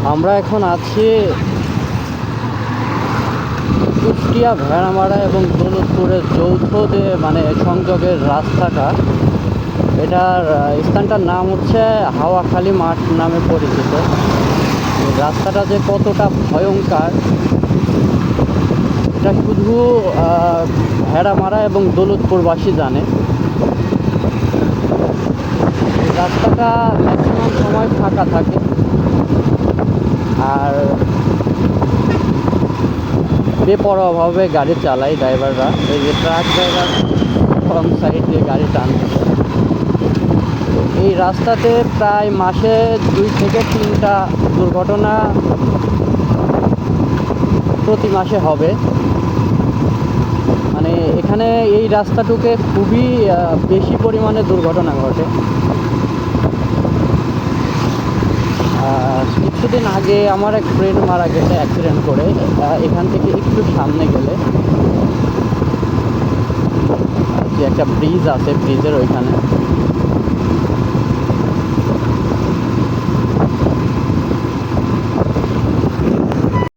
আমরা এখন আছি কুষ্টিয়া, ভেড়ামারা এবং দৌলতপুরের যৌথ যে সংযোগের রাস্তাটা, এটার স্থানটার নাম হচ্ছে হাওয়াখালী মাঠ নামে পরিচিত। এই রাস্তাটা যে কতটা ভয়ঙ্কর এটা শুধু ভেড়ামারা এবং দৌলতপুরবাসী জানে। এই রাস্তাটা ম্যাক্সিমাম সময় ফাঁকা থাকে, আর বেপরোয়াভাবে গাড়ি চালায় ড্রাইভাররা। এই যে ট্রাক ড্রাইভার ফ্রন্ট সাইড দিয়ে গাড়ি টানছে। এই রাস্তাতে প্রায় মাসে 2 থেকে 3টা দুর্ঘটনা প্রতি মাসে হবে। এখানে এই রাস্তাটুকে খুবই বেশি পরিমাণে দুর্ঘটনা ঘটে। কিছুদিন আগে আমার এক ফ্রেন্ড মারা গেছে অ্যাক্সিডেন্ট করে। এখান থেকে একটু সামনে গেলে যে একটা ব্রিজ আছে, ব্রিজের ওইখানে